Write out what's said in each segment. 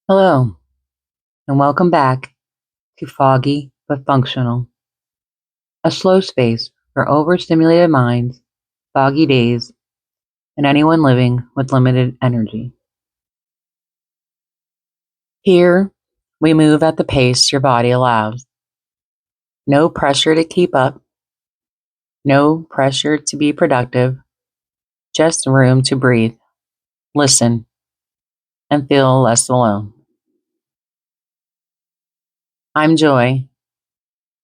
Hello, and welcome back to Foggy but Functional, a slow space for overstimulated minds, foggy days, and anyone living with limited energy. Here, we move at the pace your body allows. No pressure to keep up, no pressure to be productive, just room to breathe, listen, and feel less alone. I'm Joy,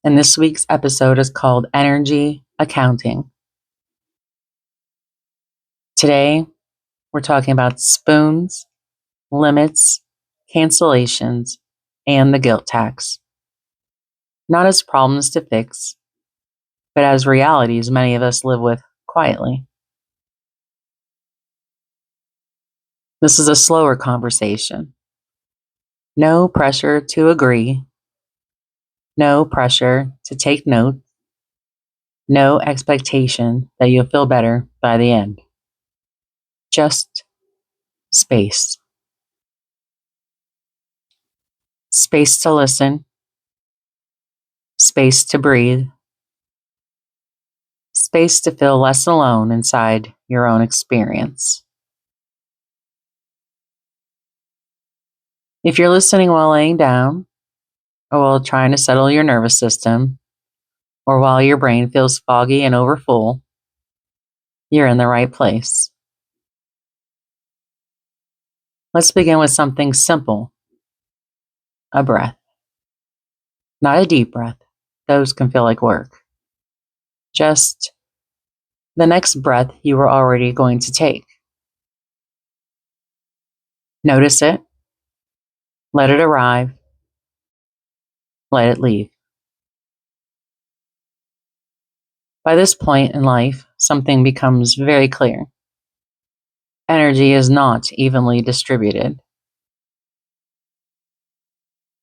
and this week's episode is called Energy Accounting. Today, we're talking about spoons, limits, cancellations, and the guilt tax. Not as problems to fix, but as realities many of us live with quietly. This is a slower conversation. No pressure to agree, no pressure to take note, no expectation that you'll feel better by the end. Just space. Space to listen, space to breathe, space to feel less alone inside your own experience. If you're listening while laying down, or while trying to settle your nervous system, or while your brain feels foggy and overfull, you're in the right place. Let's begin with something simple: a breath. Not a deep breath, those can feel like work. Just the next breath you were already going to take. Notice it, let it arrive, let it leave. By this point in life, something becomes very clear. Energy is not evenly distributed.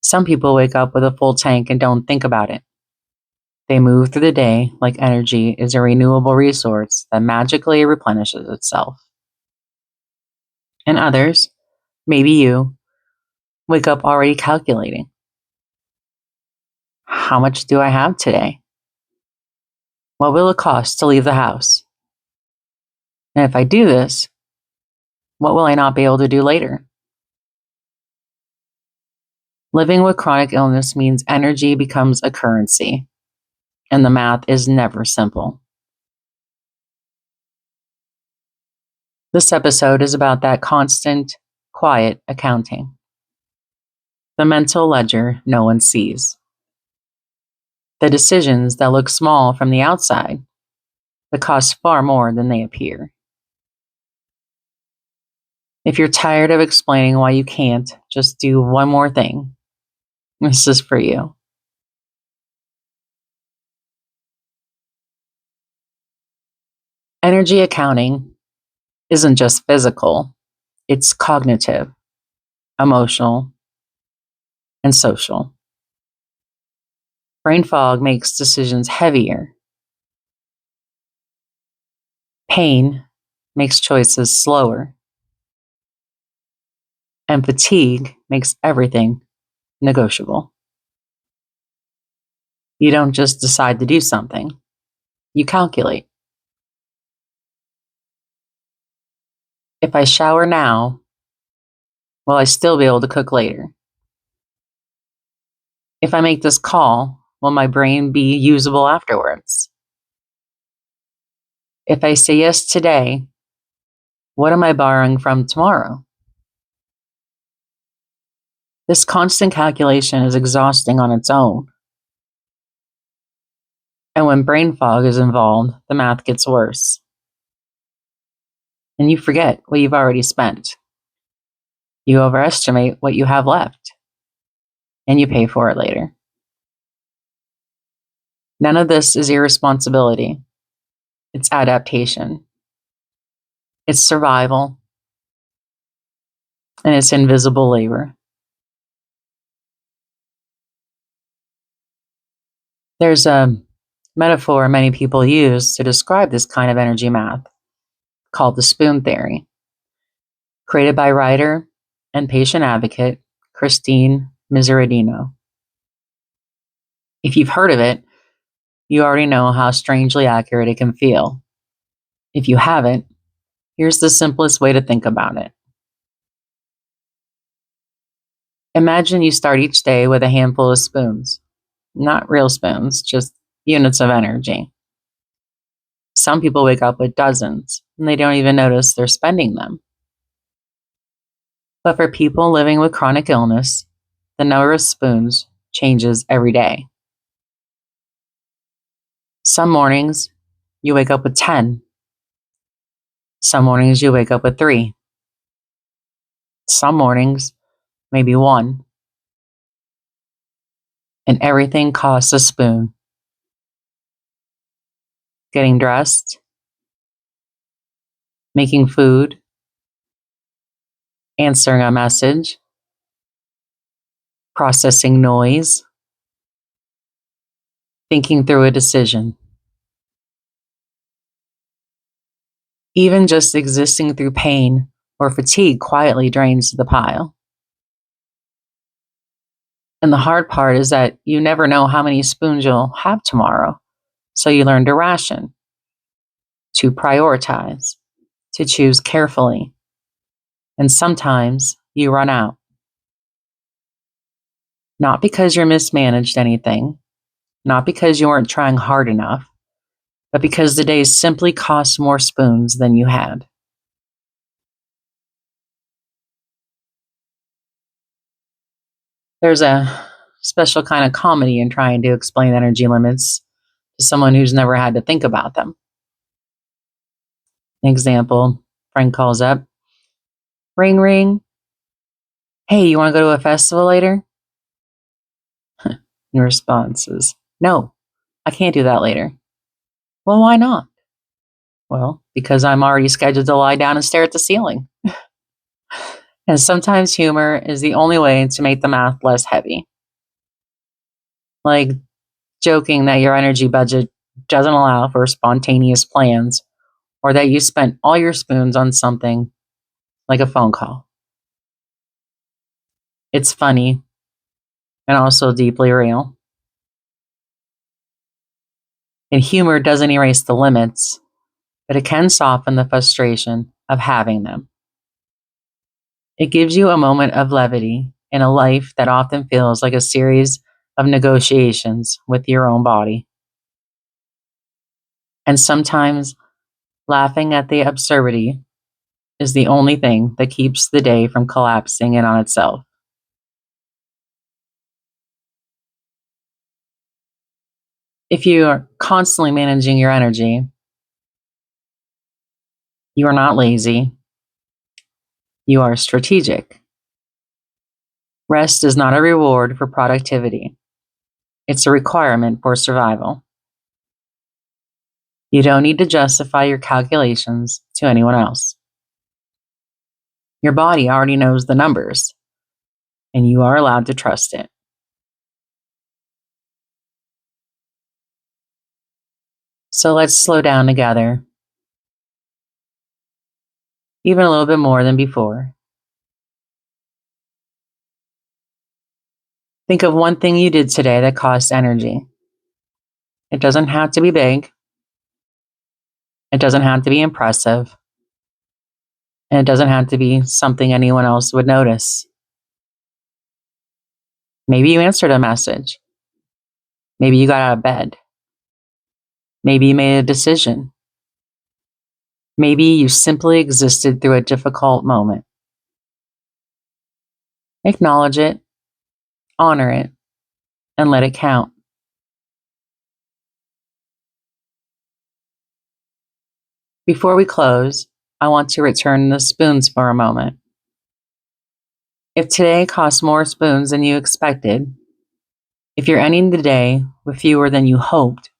Some people wake up with a full tank and don't think about it. They move through the day like energy is a renewable resource that magically replenishes itself. And others, maybe you, wake up already calculating. How much do I have today? What will it cost to leave the house? And if I do this, what will I not be able to do later? Living with chronic illness means energy becomes a currency, and the math is never simple. This episode is about that constant, quiet accounting. The mental ledger no one sees. The decisions that look small from the outside, but cost far more than they appear. If you're tired of explaining why you can't just do one more thing, this is for you. Energy accounting isn't just physical, it's cognitive, emotional, and social. Brain fog makes decisions heavier. Pain makes choices slower. And fatigue makes everything negotiable. You don't just decide to do something, you calculate. If I shower now, will I still be able to cook later? If I make this call, will my brain be usable afterwards? If I say yes today, what am I borrowing from tomorrow? This constant calculation is exhausting on its own. And when brain fog is involved, the math gets worse. And you forget what you've already spent. You overestimate what you have left. And you pay for it later. None of this is irresponsibility. It's adaptation. It's survival. And it's invisible labor. There's a metaphor many people use to describe this kind of energy math called the spoon theory, created by writer and patient advocate Christine Miseradino. If you've heard of it, you already know how strangely accurate it can feel. If you haven't, here's the simplest way to think about it. Imagine you start each day with a handful of spoons. Not real spoons, just units of energy. Some people wake up with dozens, and they don't even notice they're spending them. But for people living with chronic illness, the number of spoons changes every day. Some mornings, you wake up with 10. Some mornings, you wake up with 3. Some mornings, maybe 1. And everything costs a spoon. Getting dressed, making food, answering a message, processing noise, thinking through a decision. Even just existing through pain or fatigue quietly drains the pile. And the hard part is that you never know how many spoons you'll have tomorrow. So you learn to ration, to prioritize, to choose carefully. And sometimes you run out. Not because you're mismanaged anything, not because you weren't trying hard enough, but because the days simply cost more spoons than you had. There's a special kind of comedy in trying to explain energy limits to someone who's never had to think about them. An example, friend calls up, ring, ring. Hey, you want to go to a festival later? Your response is, no, I can't do that later. Well, why not? Well, because I'm already scheduled to lie down and stare at the ceiling. And sometimes humor is the only way to make the math less heavy. Like joking that your energy budget doesn't allow for spontaneous plans, or that you spent all your spoons on something like a phone call. It's funny and also deeply real. And humor doesn't erase the limits, but it can soften the frustration of having them. It gives you a moment of levity in a life that often feels like a series of negotiations with your own body. And sometimes laughing at the absurdity is the only thing that keeps the day from collapsing in on itself. If you are constantly managing your energy, you are not lazy, you are strategic. Rest is not a reward for productivity. It's a requirement for survival. You don't need to justify your calculations to anyone else. Your body already knows the numbers, and you are allowed to trust it. So let's slow down together, even a little bit more than before. Think of one thing you did today that cost energy. It doesn't have to be big. It doesn't have to be impressive. And it doesn't have to be something anyone else would notice. Maybe you answered a message. Maybe you got out of bed. Maybe you made a decision. Maybe you simply existed through a difficult moment. Acknowledge it, honor it, and let it count. Before we close, I want to return the spoons for a moment. If today costs more spoons than you expected, if you're ending the day with fewer than you hoped,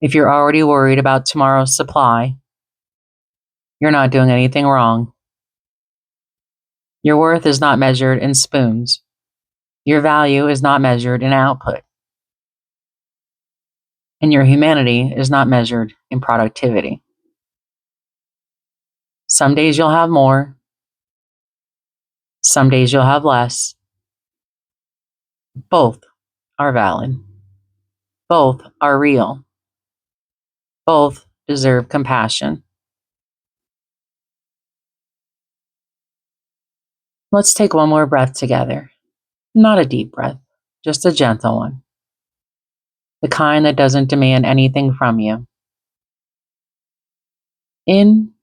if you're already worried about tomorrow's supply, you're not doing anything wrong. Your worth is not measured in spoons. Your value is not measured in output. And your humanity is not measured in productivity. Some days you'll have more. Some days you'll have less. Both are valid. Both are real. Both deserve compassion. Let's take one more breath together. Not a deep breath, just a gentle one. The kind that doesn't demand anything from you. In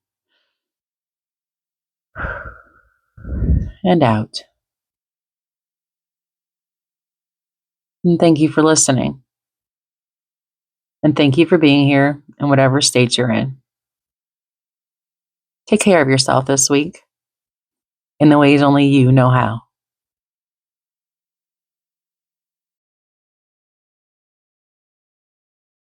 and out. And thank you for listening. And thank you for being here in whatever state you're in. Take care of yourself this week in the ways only you know how.